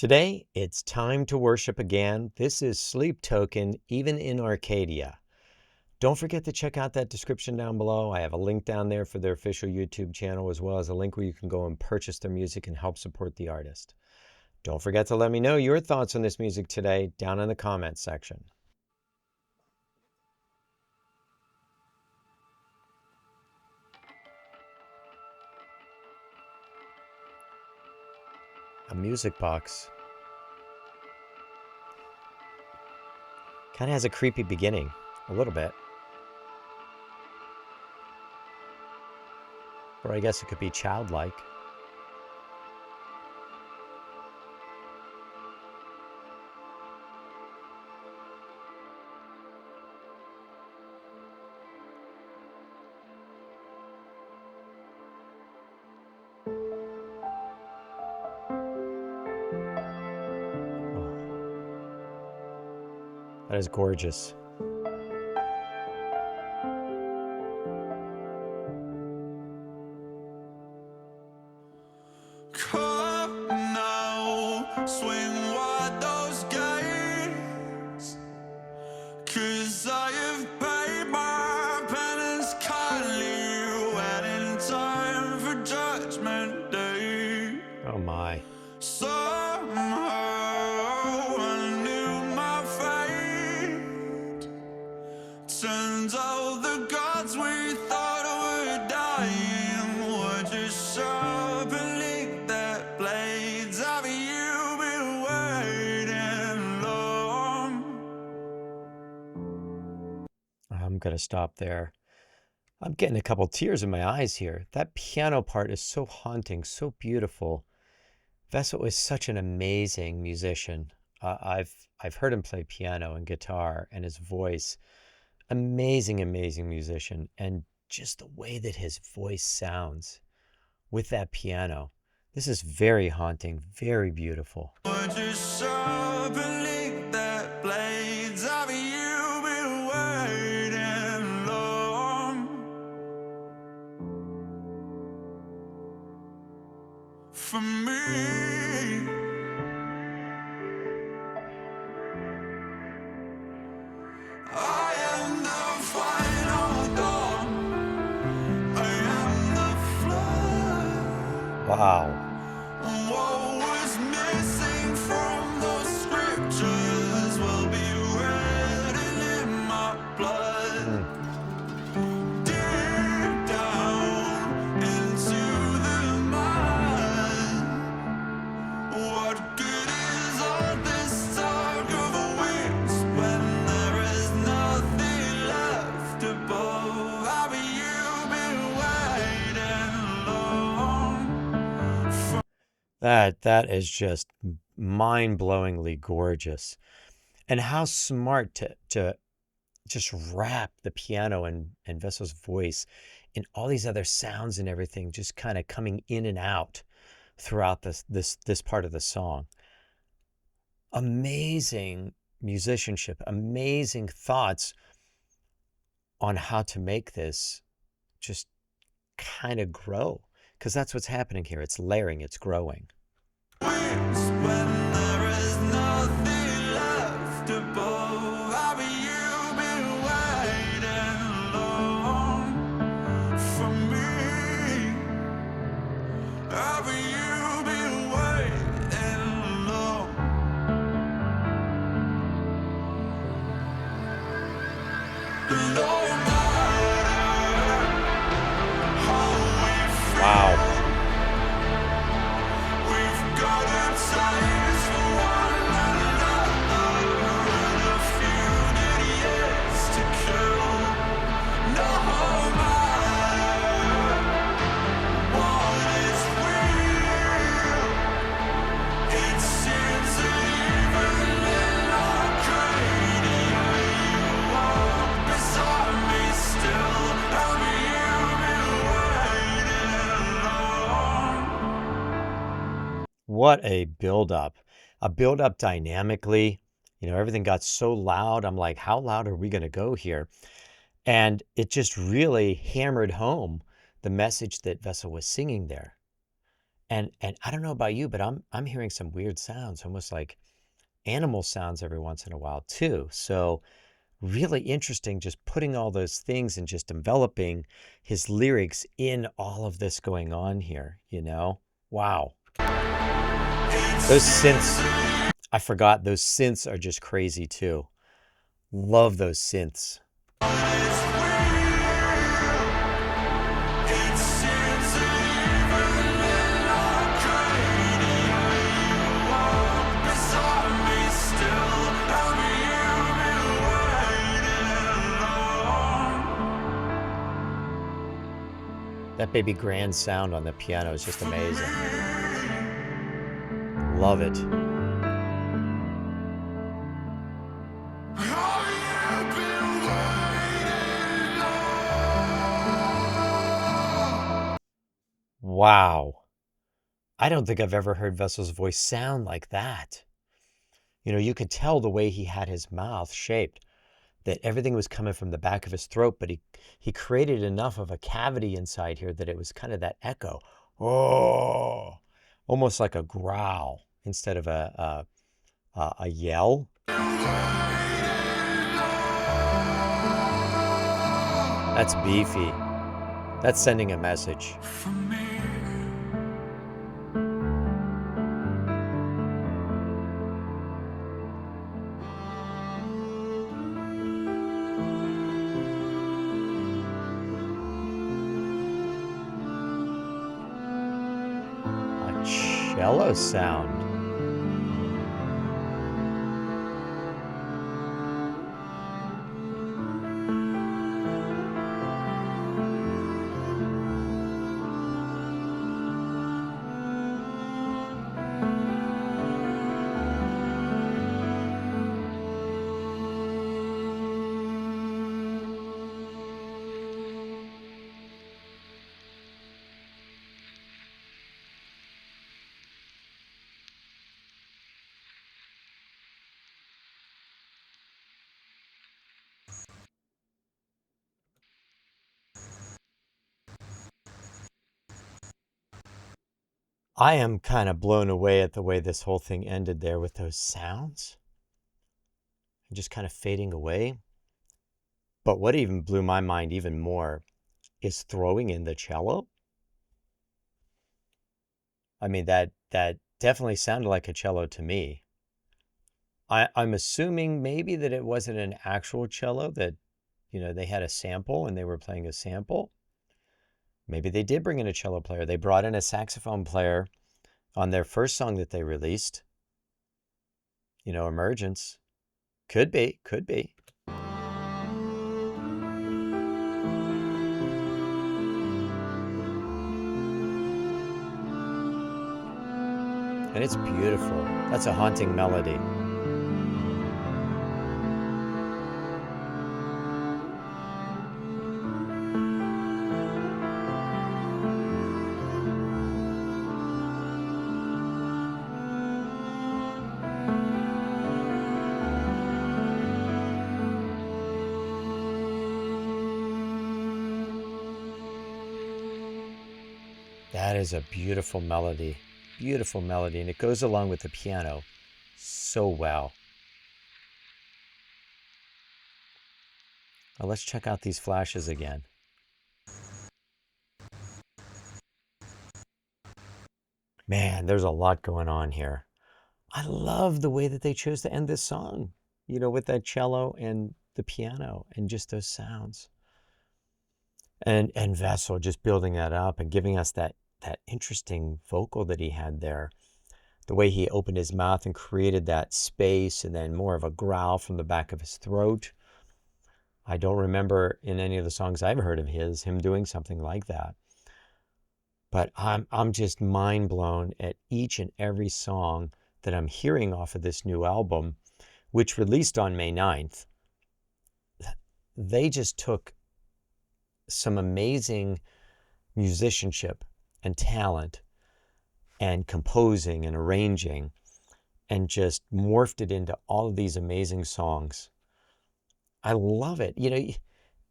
Today, it's time to worship again. This is Sleep Token, even in Arcadia. Don't forget to check out that description down below. I have a link down there for their official YouTube channel, as well as a link where you can go and purchase their music and help support the artist. Don't forget to let me know your thoughts on this music today down in the comments section. A music box. Kind of has a creepy beginning, a little bit. Or I guess it could be childlike. That is gorgeous. Come now, swing wide those gates, 'cause I have paid my penance kindly, waiting time for judgment day. Oh my. Somehow I knew my fate. Turns out the gods we thought were dying were just sharpening their blades. Have you been waiting long? I'm going to stop there. I'm getting a couple tears in my eyes here. That piano part is so haunting, so beautiful. Vessel is such an amazing musician. I've heard him play piano and guitar, and his voice, amazing musician. And just the way that his voice sounds with that piano, this is very haunting, very beautiful. We're just sharpening their blades. Have you been waiting long for me? I am the final dawn. I am the flood. Wow. What was missing from those scriptures will be written in my blood. Deep down into the mud. What good is all this talk of wings when there is nothing left above? Have you been waiting long? That is just mind-blowingly gorgeous. And how smart to just wrap the piano and Vessel's voice in all these other sounds and everything, just kind of coming in and out throughout this part of the song. Amazing musicianship, amazing thoughts on how to make this just kind of grow, because that's what's happening here. It's layering, it's growing. Wings when there is nothing left above. Have you been waiting long for me? Have you been waiting long? No matter how we feel. Wow. We've got a taste for one another and a few good years to kill. No matter what is real, it seems that even in Arcadia you walk beside me still. Have you been waiting long? What a build-up. A build-up dynamically. You know, everything got so loud. I'm like, how loud are we going to go here? And it just really hammered home the message that Vessel was singing there. And I don't know about you, but I'm hearing some weird sounds, almost like animal sounds every once in a while too. So really interesting, just putting all those things and just enveloping his lyrics in all of this going on here, you know? Wow. Those synths, I forgot, those synths are just crazy too. Love those synths. That baby grand sound on the piano is just amazing. Love it. Wow. I don't think I've ever heard Vessel's voice sound like that. You know, you could tell the way he had his mouth shaped, that everything was coming from the back of his throat, but he created enough of a cavity inside here that it was kind of that echo. Oh, almost like a growl instead of a yell. That's beefy. That's sending a message. Cello sound. I am kind of blown away at the way this whole thing ended there with those sounds and just kind of fading away. But what even blew my mind even more is throwing in the cello. I mean, that definitely sounded like a cello to me. I'm assuming maybe that it wasn't an actual cello, that, you know, they had a sample and they were playing a sample. Maybe they did bring in a cello player. They brought in a saxophone player on their first song that they released. You know, Emergence. Could be, could be. And it's beautiful. That's a haunting melody. That is a beautiful melody. Beautiful melody, and it goes along with the piano so well. Now let's check out these flashes again. Man, there's a lot going on here. I love the way that they chose to end this song, you know, with that cello and the piano and just those sounds. And Vessel just building that up and giving us that interesting vocal that he had there. The way he opened his mouth and created that space and then more of a growl from the back of his throat. I don't remember in any of the songs I've heard of him doing something like that. But I'm just mind blown at each and every song that I'm hearing off of this new album, which released on May 9th. They just took some amazing musicianship and talent and composing and arranging and just morphed it into all of these amazing songs. I love it. You know,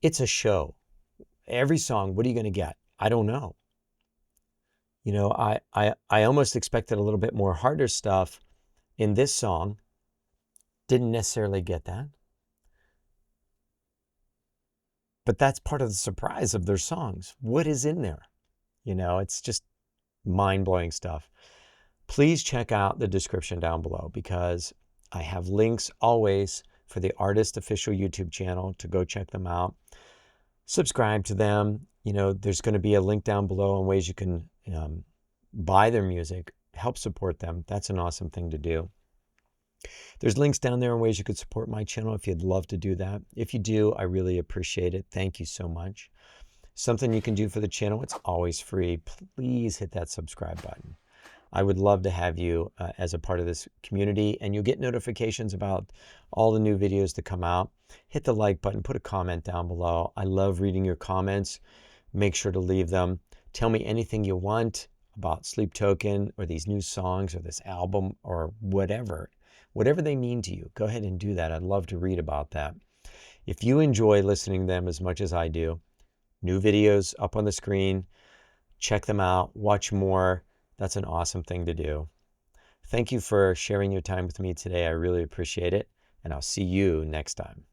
it's a show. Every song, what are you going to get? I don't know. You know, I almost expected a little bit more harder stuff in this song. Didn't necessarily get that. But that's part of the surprise of their songs. What is in there? You know, it's just mind-blowing stuff. Please check out the description down below because I have links always for the artist official YouTube channel to go check them out. Subscribe to them. You know, there's going to be a link down below on ways you can buy their music, help support them. That's an awesome thing to do. There's links down there on ways you could support my channel if you'd love to do that. If you do, I really appreciate it. Thank you so much. Something you can do for the channel, it's always free. Please hit that subscribe button. I would love to have you as a part of this community, and you'll get notifications about all the new videos that come out. Hit the like button, put a comment down below. I love reading your comments. Make sure to leave them. Tell me anything you want about Sleep Token or these new songs or this album or whatever. Whatever they mean to you, go ahead and do that. I'd love to read about that. If you enjoy listening to them as much as I do, new videos up on the screen, check them out, watch more. That's an awesome thing to do. Thank you for sharing your time with me today. I really appreciate it, and I'll see you next time.